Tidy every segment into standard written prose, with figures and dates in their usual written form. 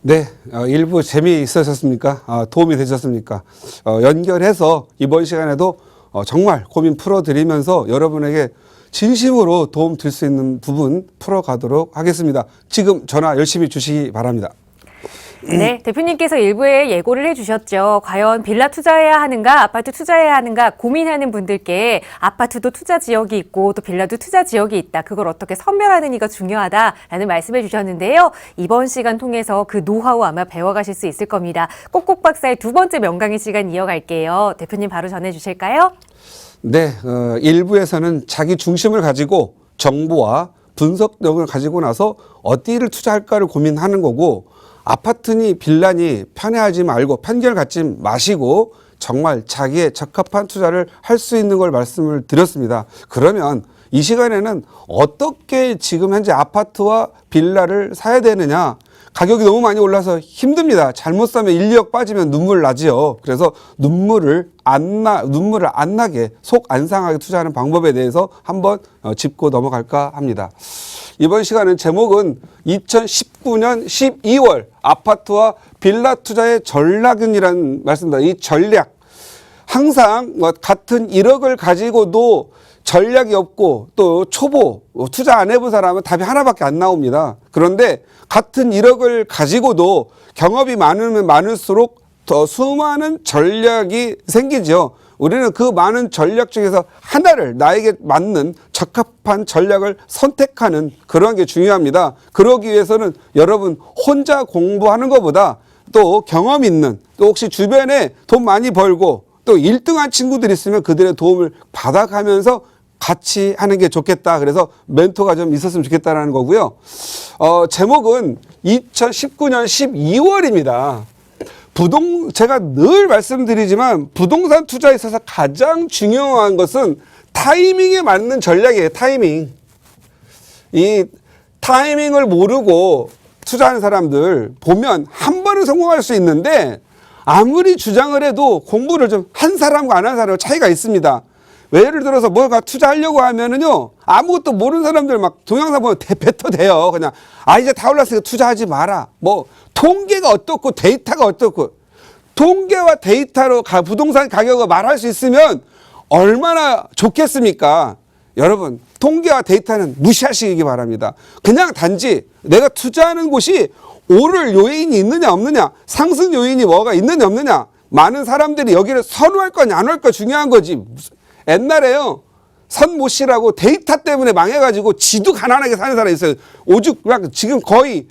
네, 일부 재미있으셨습니까? 도움이 되셨습니까? 연결해서 이번 시간에도 정말 고민 풀어드리면서 여러분에게 진심으로 도움 줄 수 있는 부분 풀어가도록 하겠습니다. 지금 전화 열심히 주시기 바랍니다. 네, 대표님께서 일부에 예고를 해주셨죠. 과연 빌라 투자해야 하는가, 아파트 투자해야 하는가 고민하는 분들께 아파트도 투자 지역이 있고 또 빌라도 투자 지역이 있다. 그걸 어떻게 선별하는 이가 중요하다라는 말씀을 주셨는데요. 이번 시간 통해서 그 노하우 아마 배워가실 수 있을 겁니다. 꼭꼭 박사의 두 번째 명강의 시간 이어갈게요. 대표님 바로 전해주실까요? 네, 일부에서는 자기 중심을 가지고 정보와 분석력을 가지고 나서 어디를 투자할까를 고민하는 거고, 아파트니 빌라니 편애하지 말고 편견 갖지 마시고 정말 자기의 적합한 투자를 할 수 있는 걸 말씀을 드렸습니다. 그러면 이 시간에는 어떻게 지금 현재 아파트와 빌라를 사야 되느냐? 가격이 너무 많이 올라서 힘듭니다. 잘못 사면 1, 2억 빠지면 눈물 나지요. 그래서 눈물을 안 나게 속 안 상하게 투자하는 방법에 대해서 한번 짚고 넘어갈까 합니다. 이번 시간은 제목은 2019년 12월 아파트와 빌라 투자의 전략은이라는 말씀입니다. 이 전략. 항상 같은 1억을 가지고도 전략이 없고 또 초보 투자 안 해본 사람은 답이 하나밖에 안 나옵니다. 그런데 같은 1억을 가지고도 경험이 많으면 많을수록 더 수많은 전략이 생기죠. 우리는 그 많은 전략 중에서 하나를 나에게 맞는 적합한 전략을 선택하는 그런 게 중요합니다. 그러기 위해서는 여러분 혼자 공부하는 것보다 또 경험 있는, 또 혹시 주변에 돈 많이 벌고 또 1등한 친구들이 있으면 그들의 도움을 받아가면서 같이 하는 게 좋겠다. 그래서 멘토가 좀 있었으면 좋겠다라는 거고요. 제목은 2019년 12월입니다. 제가 늘 말씀드리지만 부동산 투자에 있어서 가장 중요한 것은 타이밍에 맞는 전략이에요. 타이밍. 이 타이밍을 모르고 투자하는 사람들 보면 한 번은 성공할 수 있는데 아무리 주장을 해도 공부를 좀 한 사람과 안 한 사람과 차이가 있습니다. 예를 들어서 뭐가 투자하려고 하면은요, 아무것도 모르는 사람들 막 동영상 보면 뱉어대요. 그냥, 이제 다 올랐으니까 투자하지 마라. 뭐, 통계가 어떻고 데이터가 어떻고, 통계와 데이터로 부동산 가격을 말할 수 있으면 얼마나 좋겠습니까? 여러분, 통계와 데이터는 무시하시기 바랍니다. 그냥 단지 내가 투자하는 곳이 오를 요인이 있느냐 없느냐, 상승 요인이 뭐가 있느냐 없느냐, 많은 사람들이 여기를 선호할 거냐 안 할 거냐 중요한 거지. 옛날에요, 선모 씨라고 데이터 때문에 망해가지고 지도 가난하게 사는 사람이 있어요. 오죽 지금 거의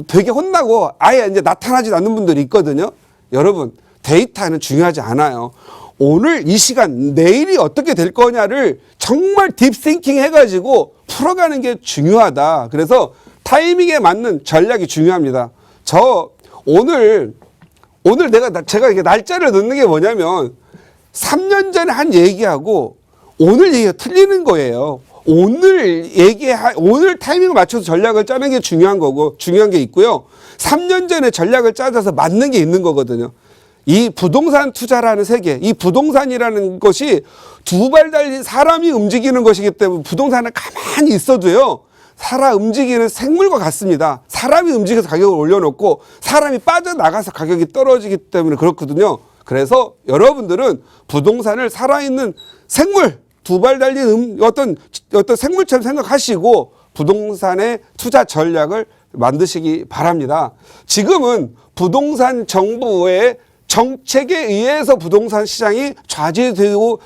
되게 혼나고 아예 이제 나타나지 않는 분들이 있거든요. 여러분, 데이터는 중요하지 않아요. 오늘 이 시간 내일이 어떻게 될 거냐를 정말 딥싱킹 해가지고 풀어가는 게 중요하다. 그래서 타이밍에 맞는 전략이 중요합니다. 제가 이게 날짜를 넣는 게 뭐냐면 3년 전에 한 얘기하고 오늘 얘기가 틀리는 거예요. 오늘 타이밍을 맞춰서 전략을 짜는 게 중요한 거고, 중요한 게 있고요. 3년 전에 전략을 짜서 맞는 게 있는 거거든요. 이 부동산 투자라는 세계, 이 부동산이라는 것이 두 발 달린 사람이 움직이는 것이기 때문에 부동산은 가만히 있어도요, 살아 움직이는 생물과 같습니다. 사람이 움직여서 가격을 올려놓고 사람이 빠져나가서 가격이 떨어지기 때문에 그렇거든요. 그래서 여러분들은 부동산을 살아있는 생물, 두 발 달린 어떤 생물처럼 생각하시고 부동산의 투자 전략을 만드시기 바랍니다. 지금은 부동산 정부의 정책에 의해서 부동산 시장이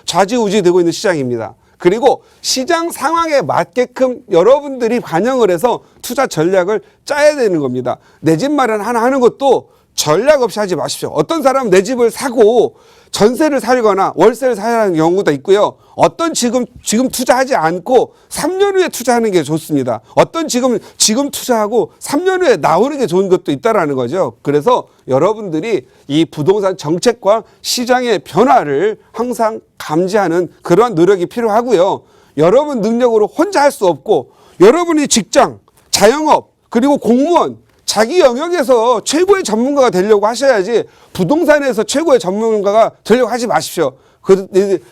좌지우지되고 있는 시장입니다. 그리고 시장 상황에 맞게끔 여러분들이 반영을 해서 투자 전략을 짜야 되는 겁니다. 내 집 마련 하나 하는 것도 전략 없이 하지 마십시오. 어떤 사람은 내 집을 사고 전세를 살거나 월세를 사야 하는 경우도 있고요. 어떤 지금 투자하지 않고 3년 후에 투자하는 게 좋습니다. 어떤 지금 투자하고 3년 후에 나오는 게 좋은 것도 있다라는 거죠. 그래서 여러분들이 이 부동산 정책과 시장의 변화를 항상 감지하는 그러한 노력이 필요하고요. 여러분 능력으로 혼자 할 수 없고, 여러분이 직장, 자영업, 그리고 공무원, 자기 영역에서 최고의 전문가가 되려고 하셔야지 부동산에서 최고의 전문가가 되려고 하지 마십시오.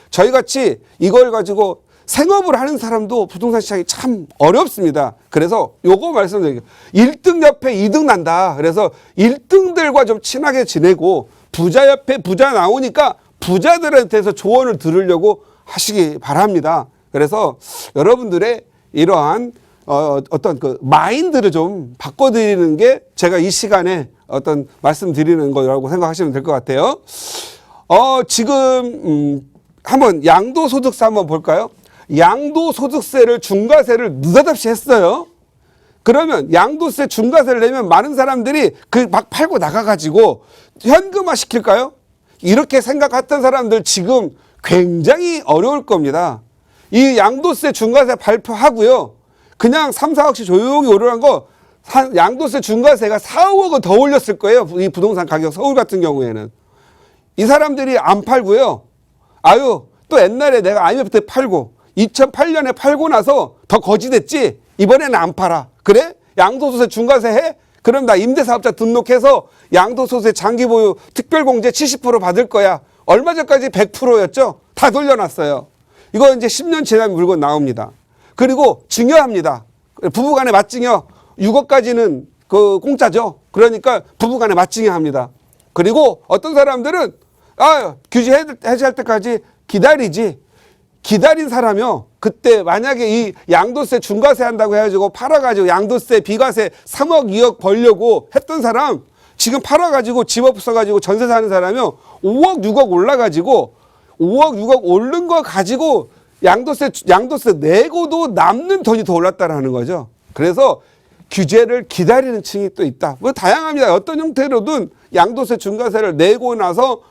저희같이 이걸 가지고 생업을 하는 사람도 부동산 시장이 참 어렵습니다. 그래서 요거 말씀드릴게요. 1등 옆에 2등 난다. 그래서 1등들과 좀 친하게 지내고 부자 옆에 부자 나오니까 부자들한테서 조언을 들으려고 하시기 바랍니다. 그래서 여러분들의 이러한 어떤 그 마인드를 좀 바꿔드리는 게 제가 이 시간에 어떤 말씀드리는 거라고 생각하시면 될 것 같아요. 지금 한번 양도소득세 한번 볼까요? 양도소득세를 중과세를 느닷없이 했어요. 그러면 양도세 중과세를 내면 많은 사람들이 그 막 팔고 나가가지고 현금화 시킬까요? 이렇게 생각했던 사람들 지금 굉장히 어려울 겁니다. 이 양도세 중과세 발표하고요. 그냥 3, 4억씩 조용히 오르는 거 양도세 중과세가 4, 5억은 더 올렸을 거예요. 이 부동산 가격 서울 같은 경우에는. 이 사람들이 안 팔고요. 아유 또 옛날에 내가 IMF 때 팔고 2008년에 팔고 나서 더 거지됐지 이번에는 안 팔아. 그래? 양도소득세 중과세 해? 그럼 나 임대사업자 등록해서 양도소득세 장기보유 특별공제 70% 받을 거야. 얼마 전까지 100%였죠? 다 돌려놨어요. 이거 이제 10년 지나면 물건 나옵니다. 그리고 증여합니다. 부부간에 맞증여 6억까지는 그 공짜죠. 그러니까 부부간에 맞증여합니다. 그리고 어떤 사람들은 규제 해제할 때까지 기다리지. 기다린 사람이요. 그때 만약에 이 양도세 중과세 한다고 해가지고 팔아가지고 양도세 비과세 3억 2억 벌려고 했던 사람 지금 팔아가지고 집 없어가지고 전세 사는 사람이요. 5억 6억 올라가지고 5억 6억 오른 거 가지고 양도세 내고도 남는 돈이 더 올랐다라는 거죠. 그래서 규제를 기다리는 층이 또 있다. 뭐 다양합니다. 어떤 형태로든 양도세 중과세를 내고 나서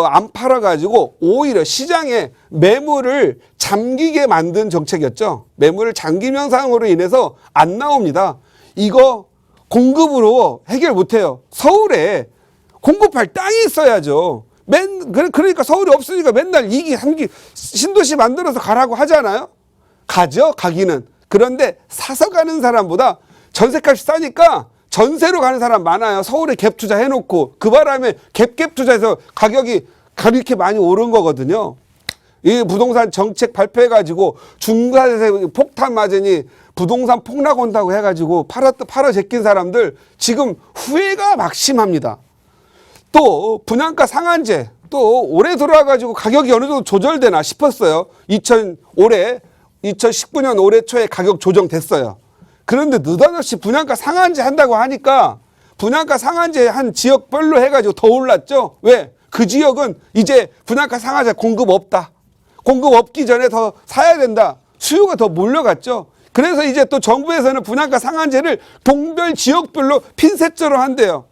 안 팔아가지고 오히려 시장에 매물을 잠기게 만든 정책이었죠. 매물을 잠김 현상으로 인해서 안 나옵니다. 이거 공급으로 해결 못해요. 서울에 공급할 땅이 있어야죠. 그러니까 서울이 없으니까 맨날 2기, 3기 신도시 만들어서 가라고 하잖아요. 가죠, 가기는. 그런데 사서 가는 사람보다 전세값이 싸니까 전세로 가는 사람 많아요. 서울에 갭 투자 해놓고 그 바람에 갭 투자해서 가격이 그렇게 많이 오른 거거든요. 이 부동산 정책 발표해가지고 중과세 폭탄 맞으니 부동산 폭락 온다고 해가지고 팔아 제낀 사람들 지금 후회가 막심합니다. 또 분양가 상한제 또 올해 들어와가지고 가격이 어느 정도 조절되나 싶었어요. 2019년 올해 초에 가격 조정됐어요. 그런데 느닷없이 분양가 상한제 한다고 하니까 분양가 상한제 한 지역별로 해가지고 더 올랐죠. 왜? 그 지역은 이제 분양가 상한제 공급 없다. 공급 없기 전에 더 사야 된다. 수요가 더 몰려갔죠. 그래서 이제 또 정부에서는 분양가 상한제를 동별 지역별로 핀셋으로 한대요.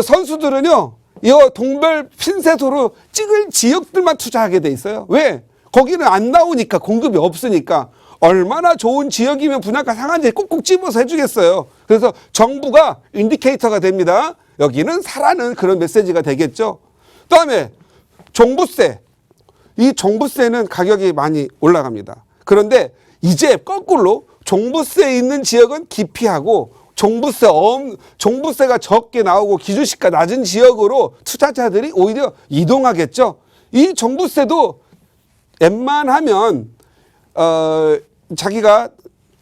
선수들은요. 이거 동별 핀셋으로 찍을 지역들만 투자하게 돼 있어요. 왜? 거기는 안 나오니까 공급이 없으니까. 얼마나 좋은 지역이면 분양가 상한제 꾹꾹 집어서 해주겠어요. 그래서 정부가 인디케이터가 됩니다. 여기는 사라는 그런 메시지가 되겠죠. 그다음에 종부세. 이 종부세는 가격이 많이 올라갑니다. 그런데 이제 거꾸로 종부세 있는 지역은 기피하고 종부세가 적게 나오고 기준시가 낮은 지역으로 투자자들이 오히려 이동하겠죠. 이 종부세도 웬만하면 자기가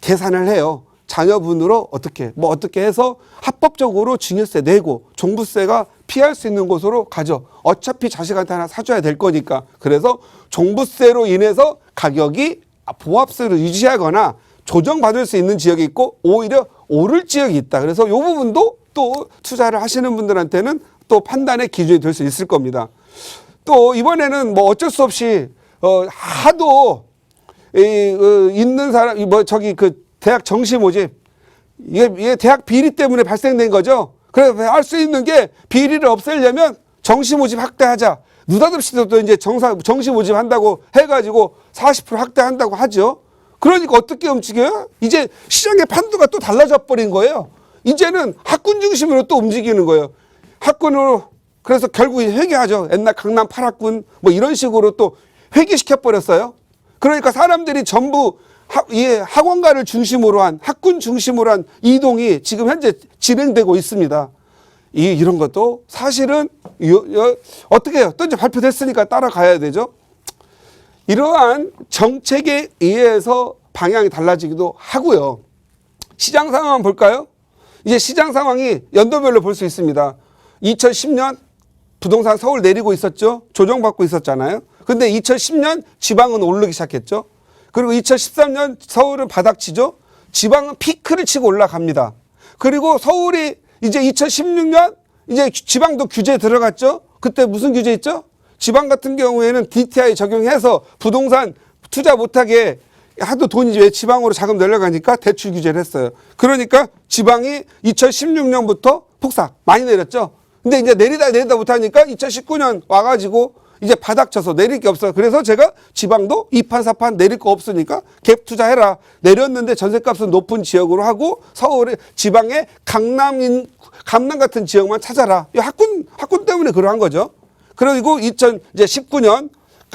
계산을 해요. 자녀분으로 어떻게 해서 합법적으로 증여세 내고 종부세가 피할 수 있는 곳으로 가죠. 어차피 자식한테 하나 사줘야 될 거니까. 그래서 종부세로 인해서 가격이 보합세로 유지하거나 조정받을 수 있는 지역이 있고 오히려 오를 지역이 있다. 그래서 이 부분도 또 투자를 하시는 분들한테는 또 판단의 기준이 될 수 있을 겁니다. 또 이번에는 뭐 어쩔 수 없이 하도 있는 사람 그 대학 정시 모집 이게 대학 비리 때문에 발생된 거죠. 그래서 할 수 있는 게 비리를 없애려면 정시 모집 확대하자. 느닷없이 또 이제 정시 모집 한다고 해가지고 40% 확대한다고 하죠. 그러니까 어떻게 움직여요? 이제 시장의 판도가 또 달라져 버린 거예요. 이제는 학군 중심으로 또 움직이는 거예요. 학군으로 그래서 결국 회계하죠. 옛날 강남 8학군 뭐 이런 식으로 또 회계시켜 버렸어요. 그러니까 사람들이 전부 학원가를 중심으로 한 학군 중심으로 한 이동이 지금 현재 진행되고 있습니다. 이런 것도 사실은 어떻게 해요? 또 이제 발표됐으니까 따라가야 되죠. 이러한 정책에 의해서 방향이 달라지기도 하고요. 시장 상황 볼까요? 이제 시장 상황이 연도별로 볼 수 있습니다. 2010년 부동산 서울 내리고 있었죠. 조정받고 있었잖아요. 근데 2010년 지방은 오르기 시작했죠. 그리고 2013년 서울은 바닥치죠. 지방은 피크를 치고 올라갑니다. 그리고 서울이 이제 2016년 이제 지방도 규제 들어갔죠. 그때 무슨 규제 있죠? 지방 같은 경우에는 DTI 적용해서 부동산 투자 못하게 하도 돈이 왜 지방으로 자금 내려가니까 대출 규제를 했어요. 그러니까 지방이 2016년부터 폭삭 많이 내렸죠. 근데 이제 내리다 못하니까 2019년 와가지고 이제 바닥쳐서 내릴 게 없어요. 그래서 제가 지방도 2판 4판 내릴 거 없으니까 갭 투자해라. 내렸는데 전세값은 높은 지역으로 하고 서울의 지방의 강남 같은 지역만 찾아라. 이 학군 때문에 그러한 거죠. 그리고 2019년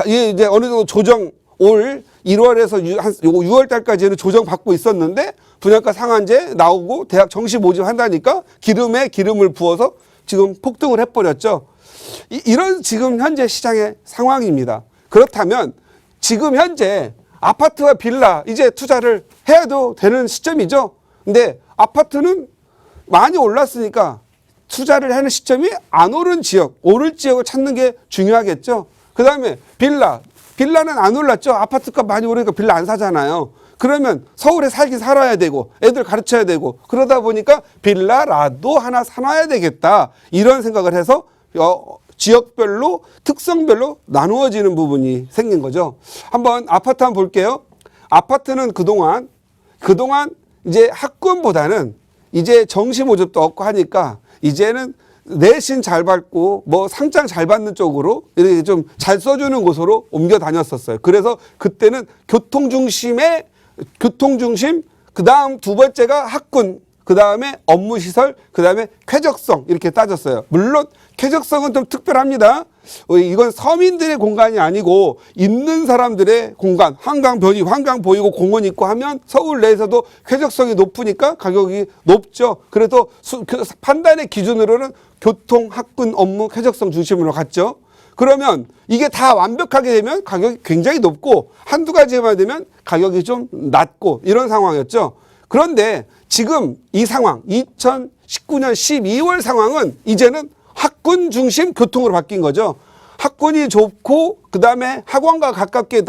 이제 어느 정도 조정 올 1월에서 6월 달까지는 조정 받고 있었는데 분양가 상한제 나오고 대학 정시 모집한다니까 기름에 기름을 부어서 지금 폭등을 해버렸죠. 이런 지금 현재 시장의 상황입니다. 그렇다면 지금 현재 아파트와 빌라 이제 투자를 해도 되는 시점이죠. 근데 아파트는 많이 올랐으니까 투자를 하는 시점이 안 오른 지역, 오를 지역을 찾는 게 중요하겠죠. 그 다음에 빌라는 안 올랐죠. 아파트값 많이 오르니까 빌라 안 사잖아요. 그러면 서울에 살긴 살아야 되고 애들 가르쳐야 되고 그러다 보니까 빌라라도 하나 사놔야 되겠다. 이런 생각을 해서 지역별로 특성별로 나누어지는 부분이 생긴 거죠. 한번 아파트 한번 볼게요. 아파트는 그동안 이제 학군보다는 이제 정시 모집도 없고 하니까 이제는 내신 잘 받고 뭐 상장 잘 받는 쪽으로 이렇게 좀 잘 써주는 곳으로 옮겨 다녔었어요. 그래서 그때는 교통 중심, 그 다음 두 번째가 학군, 그 다음에 업무 시설, 그 다음에 쾌적성 이렇게 따졌어요. 물론 쾌적성은 좀 특별합니다. 이건 서민들의 공간이 아니고 있는 사람들의 공간, 한강 보이고 공원 있고 하면 서울 내에서도 쾌적성이 높으니까 가격이 높죠. 그래서 그 판단의 기준으로는 교통, 학군, 업무, 쾌적성 중심으로 갔죠. 그러면 이게 다 완벽하게 되면 가격이 굉장히 높고 한두 가지만 되면 가격이 좀 낮고 이런 상황이었죠. 그런데 지금 이 상황 2019년 12월 상황은 이제는 학군 중심 교통으로 바뀐 거죠. 학군이 좁고 그다음에 학원과 가깝게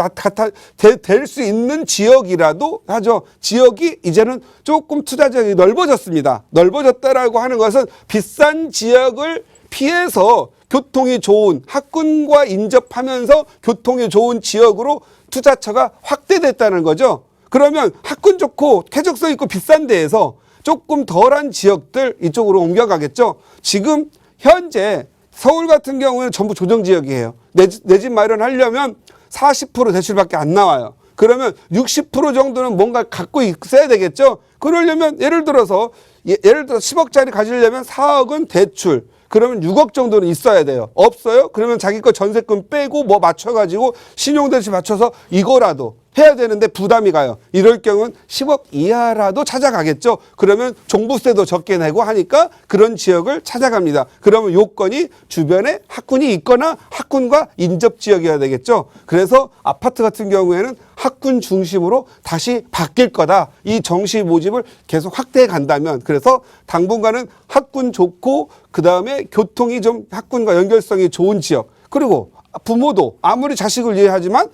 될 수 있는 지역이라도 하죠. 지역이 이제는 조금 투자 지역이 넓어졌습니다. 넓어졌다라고 하는 것은 비싼 지역을 피해서 교통이 좋은 학군과 인접하면서 교통이 좋은 지역으로 투자처가 확대됐다는 거죠. 그러면 학군 좋고 쾌적성 있고 비싼 데에서 조금 덜한 지역들 이쪽으로 옮겨가겠죠. 지금 현재 서울 같은 경우는 전부 조정지역이에요. 내 집 마련하려면 40% 대출밖에 안 나와요. 그러면 60% 정도는 뭔가 갖고 있어야 되겠죠. 그러려면 예를 들어서 10억짜리 가지려면 4억은 대출. 그러면 6억 정도는 있어야 돼요. 없어요? 그러면 자기 거 전세금 빼고 뭐 맞춰가지고 신용대출 맞춰서 이거라도 해야 되는데 부담이 가요. 이럴 경우는 10억 이하라도 찾아가겠죠. 그러면 종부세도 적게 내고 하니까 그런 지역을 찾아갑니다. 그러면 요건이 주변에 학군이 있거나 학군과 인접 지역이어야 되겠죠. 그래서 아파트 같은 경우에는 학군 중심으로 다시 바뀔 거다. 이 정시 모집을 계속 확대해 간다면 그래서 당분간은 학군 좋고 그다음에 교통이 좀 학군과 연결성이 좋은 지역 그리고 부모도 아무리 자식을 이해하지만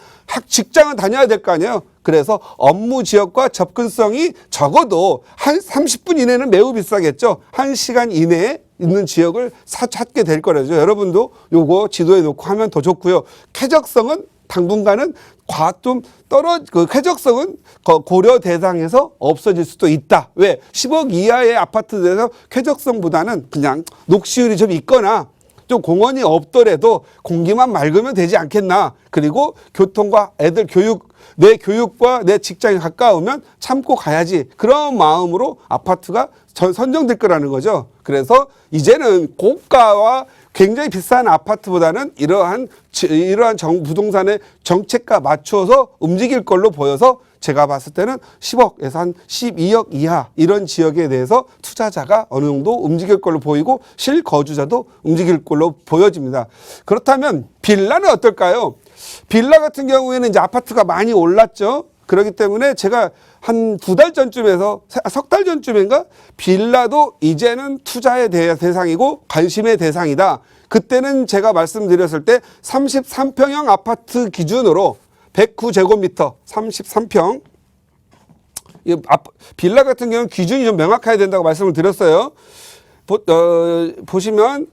직장은 다녀야 될 거 아니에요. 그래서 업무 지역과 접근성이 적어도 한 30분 이내는 매우 비싸겠죠. 1시간 이내에 있는 지역을 찾게 될 거라죠. 여러분도 요거 지도에 놓고 하면 더 좋고요. 쾌적성은 당분간은 그 쾌적성은 고려 대상에서 없어질 수도 있다. 왜? 10억 이하의 아파트에서 쾌적성보다는 그냥 녹시율이 좀 있거나 좀 공원이 없더라도 공기만 맑으면 되지 않겠나. 그리고 교통과 애들 내 교육과 내 직장이 가까우면 참고 가야지. 그런 마음으로 아파트가 선정될 거라는 거죠. 그래서 이제는 고가와 굉장히 비싼 아파트보다는 이러한 부동산의 정책과 맞춰서 움직일 걸로 보여서 제가 봤을 때는 10억에서 한 12억 이하 이런 지역에 대해서 투자자가 어느 정도 움직일 걸로 보이고 실거주자도 움직일 걸로 보여집니다. 그렇다면 빌라는 어떨까요? 빌라 같은 경우에는 이제 아파트가 많이 올랐죠. 그렇기 때문에 제가 한 2달 전쯤에서 석 달 전쯤인가 빌라도 이제는 투자의 대상이고 관심의 대상이다. 그때는 제가 말씀드렸을 때 33평형 아파트 기준으로 109제곱미터 33평 빌라 같은 경우는 기준이 좀 명확해야 된다고 말씀을 드렸어요. 보시면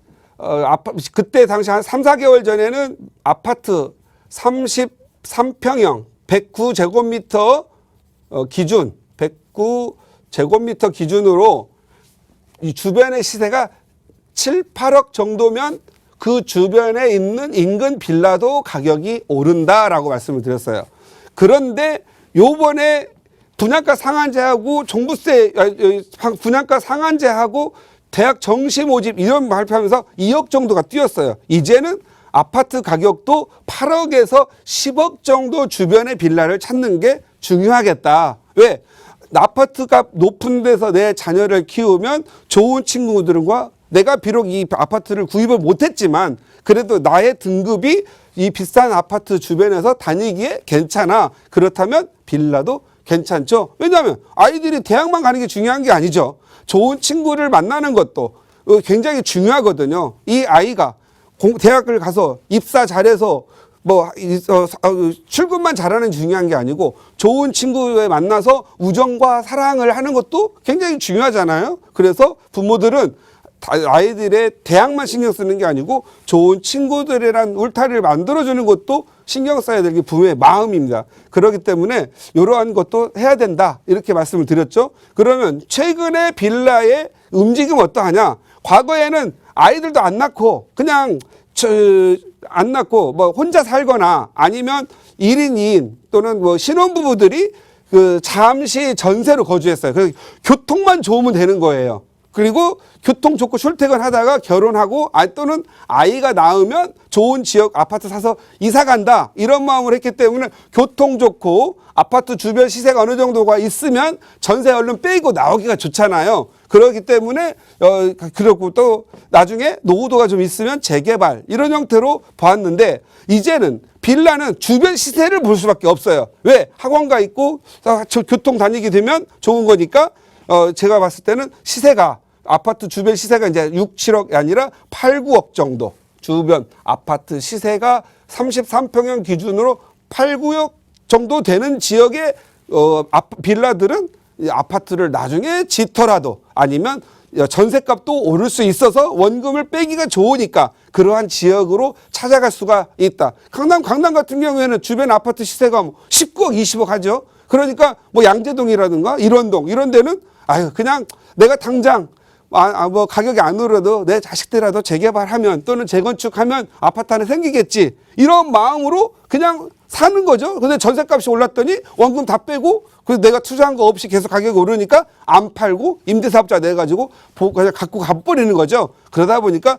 그때 당시 한 3, 4개월 전에는 아파트 33평형 109제곱미터 기준 109제곱미터 기준으로 이 주변의 시세가 7, 8억 정도면 그 주변에 있는 인근 빌라도 가격이 오른다라고 말씀을 드렸어요. 그런데 요번에 분양가 상한제하고 종부세 분양가 상한제하고 대학 정시 모집 이런 발표하면서 2억 정도가 뛰었어요. 이제는 아파트 가격도 8억에서 10억 정도 주변의 빌라를 찾는 게 중요하겠다. 왜? 아파트가 높은 데서 내 자녀를 키우면 좋은 친구들과 내가 비록 이 아파트를 구입을 못했지만 그래도 나의 등급이 이 비싼 아파트 주변에서 다니기에 괜찮아. 그렇다면 빌라도 괜찮죠. 왜냐하면 아이들이 대학만 가는 게 중요한 게 아니죠. 좋은 친구를 만나는 것도 굉장히 중요하거든요. 이 아이가 대학을 가서 입사 잘해서 출근만 잘하는 중요한 게 아니고 좋은 친구에 만나서 우정과 사랑을 하는 것도 굉장히 중요하잖아요. 그래서 부모들은 아이들의 대학만 신경 쓰는 게 아니고 좋은 친구들이란 울타리를 만들어주는 것도 신경 써야 될 게 부모의 마음입니다. 그렇기 때문에 이러한 것도 해야 된다. 이렇게 말씀을 드렸죠. 그러면 최근에 빌라의 움직임은 어떠하냐? 과거에는 아이들도 안 낳고 그냥 안 낳고 혼자 살거나 아니면 1인 2인 또는 신혼부부들이 잠시 전세로 거주했어요. 그래서 교통만 좋으면 되는 거예요. 그리고 교통 좋고 출퇴근하다가 결혼하고 또는 아이가 낳으면 좋은 지역 아파트 사서 이사 간다 이런 마음을 했기 때문에 교통 좋고 아파트 주변 시세가 어느 정도가 있으면 전세 얼른 빼고 나오기가 좋잖아요. 그렇기 때문에 그리고 또 나중에 노후도가 좀 있으면 재개발 이런 형태로 보았는데 이제는 빌라는 주변 시세를 볼 수밖에 없어요. 왜? 학원가 있고 교통 다니게 되면 좋은 거니까 제가 봤을 때는 시세가 아파트 주변 시세가 이제 6, 7억이 아니라 8, 9억 정도 주변 아파트 시세가 33평형 기준으로 8, 9억 정도 되는 지역의 빌라들은 아파트를 나중에 짓더라도 아니면 전셋값도 오를 수 있어서 원금을 빼기가 좋으니까 그러한 지역으로 찾아갈 수가 있다. 강남 같은 경우에는 주변 아파트 시세가 19억, 20억 하죠. 그러니까 양재동이라든가 일원동 이런 데는 그냥 내가 당장 가격이 안 오르도 내 자식들이라도 재개발하면 또는 재건축하면 아파트 하나 생기겠지. 이런 마음으로 그냥 사는 거죠. 근데 전셋값이 올랐더니 원금 다 빼고 그래서 내가 투자한 거 없이 계속 가격이 오르니까 안 팔고 임대사업자 내가지고 그냥 갖고 가버리는 거죠. 그러다 보니까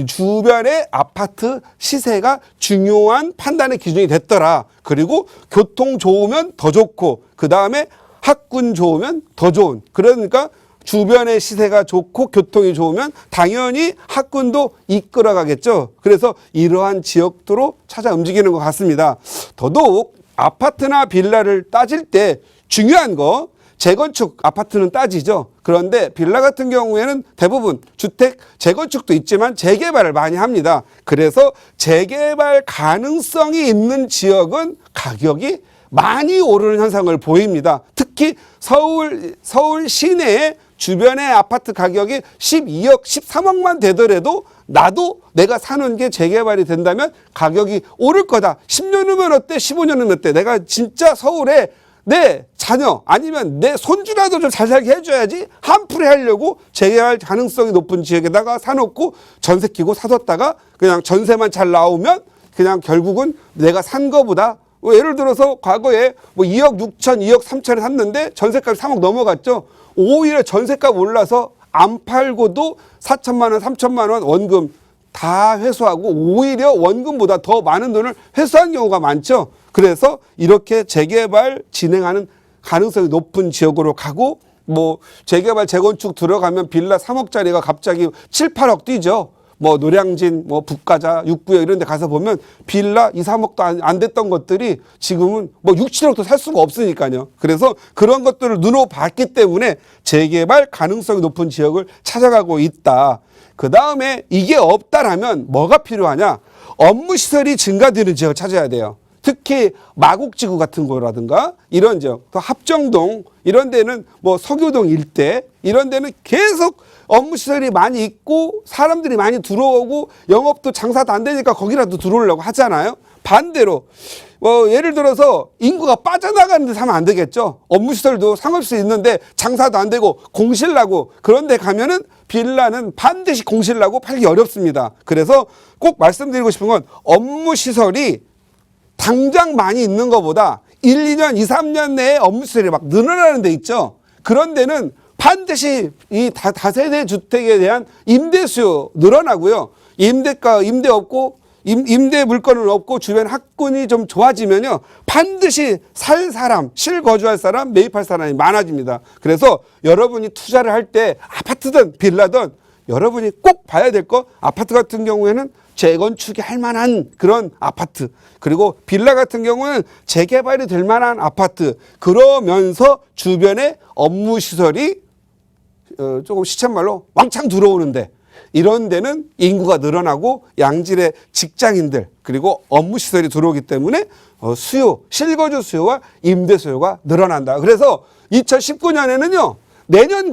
주변의 아파트 시세가 중요한 판단의 기준이 됐더라. 그리고 교통 좋으면 더 좋고 그 다음에 학군 좋으면 더 좋은. 그러니까 주변의 시세가 좋고 교통이 좋으면 당연히 학군도 이끌어가겠죠. 그래서 이러한 지역도로 찾아 움직이는 것 같습니다. 더더욱 아파트나 빌라를 따질 때 중요한 거 재건축 아파트는 따지죠. 그런데 빌라 같은 경우에는 대부분 주택 재건축도 있지만 재개발을 많이 합니다. 그래서 재개발 가능성이 있는 지역은 가격이 많이 오르는 현상을 보입니다. 특히 서울 시내에 주변의 아파트 가격이 12억, 13억만 되더라도 나도 내가 사는 게 재개발이 된다면 가격이 오를 거다. 10년 후면 어때? 15년 후면 어때? 내가 진짜 서울에 내 자녀 아니면 내 손주라도 좀 잘 살게 해줘야지 한풀이 하려고 재개발 가능성이 높은 지역에다가 사놓고 전세 끼고 사뒀다가 그냥 전세만 잘 나오면 그냥 결국은 내가 산 거보다 예를 들어서 과거에 2억 6천, 2억 3천에 샀는데 전세값이 3억 넘어갔죠. 오히려 전세값 올라서 안 팔고도 4천만 원, 3천만 원 원금 다 회수하고 오히려 원금보다 더 많은 돈을 회수한 경우가 많죠. 그래서 이렇게 재개발 진행하는 가능성이 높은 지역으로 가고 재개발 재건축 들어가면 빌라 3억짜리가 갑자기 7, 8억 뛰죠. 뭐 노량진, 뭐 북가자, 육구역 이런 데 가서 보면 빌라 2, 3억도 안 됐던 것들이 지금은 뭐 6, 7억도 살 수가 없으니까요. 그래서 그런 것들을 눈으로 봤기 때문에 재개발 가능성이 높은 지역을 찾아가고 있다. 그 다음에 이게 없다라면 뭐가 필요하냐? 업무시설이 증가되는 지역을 찾아야 돼요. 특히 마곡지구 같은 거라든가 이런 지역, 또 합정동 이런 데는 뭐 서교동 일대 이런 데는 계속 업무시설이 많이 있고 사람들이 많이 들어오고 영업도 장사도 안 되니까 거기라도 들어오려고 하잖아요. 반대로 예를 들어서 인구가 빠져나가는 데 사면 안 되겠죠. 업무시설도 상업시설 있는데 장사도 안 되고 공실나고 그런 데 가면은 빌라는 반드시 공실나고 팔기 어렵습니다. 그래서 꼭 말씀드리고 싶은 건 업무시설이 당장 많이 있는 것보다 1, 2년, 2, 3년 내에 업무시설이 막 늘어나는 데 있죠. 그런 데는 반드시 이 다세대 주택에 대한 임대 수요 늘어나고요. 임대가, 임대 없고, 임대 물건은 없고 주변 학군이 좀 좋아지면요. 반드시 살 사람, 실거주할 사람, 매입할 사람이 많아집니다. 그래서 여러분이 투자를 할 때 아파트든 빌라든 여러분이 꼭 봐야 될 거 아파트 같은 경우에는 재건축이 할 만한 그런 아파트 그리고 빌라 같은 경우는 재개발이 될 만한 아파트 그러면서 주변에 업무시설이 조금 시쳇말로 왕창 들어오는데 이런 데는 인구가 늘어나고 양질의 직장인들 그리고 업무시설이 들어오기 때문에 수요, 실거주 수요와 임대 수요가 늘어난다. 그래서 2019년에는요. 내년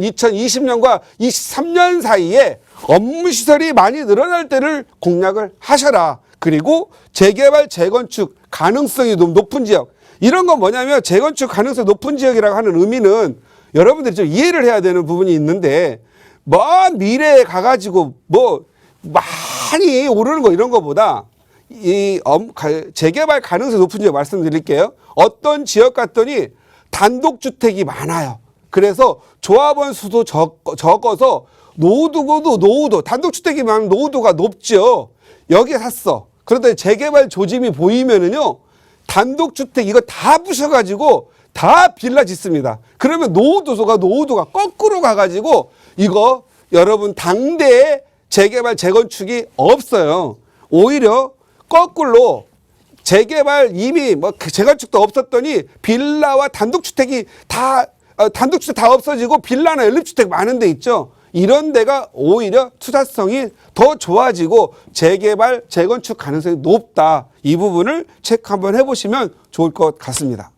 2020년과 23년 사이에 업무시설이 많이 늘어날 때를 공략을 하셔라. 그리고 재개발, 재건축 가능성이 높은 지역. 이런 건 뭐냐면 재건축 가능성이 높은 지역이라고 하는 의미는 여러분들이 좀 이해를 해야 되는 부분이 있는데 먼 미래에 가가지고 뭐 많이 오르는 거 이런 거보다 재개발 가능성이 높은 지역 말씀드릴게요. 어떤 지역 갔더니 단독주택이 많아요. 그래서 조합원 수도 적어서 노후도 단독주택이 많으면 노후도가 높죠. 여기에 샀어. 그런데 재개발 조짐이 보이면은요. 단독주택 이거 다 부셔가지고 다 빌라 짓습니다. 그러면 노후도가 거꾸로 가가지고 이거 여러분 당대에 재개발 재건축이 없어요. 오히려 거꾸로 재개발 이미 뭐 재건축도 없었더니 빌라와 단독주택이 다 없어지고 빌라나 연립주택 많은 데 있죠. 이런 데가 오히려 투자성이 더 좋아지고 재개발, 재건축 가능성이 높다. 이 부분을 체크 한번 해보시면 좋을 것 같습니다.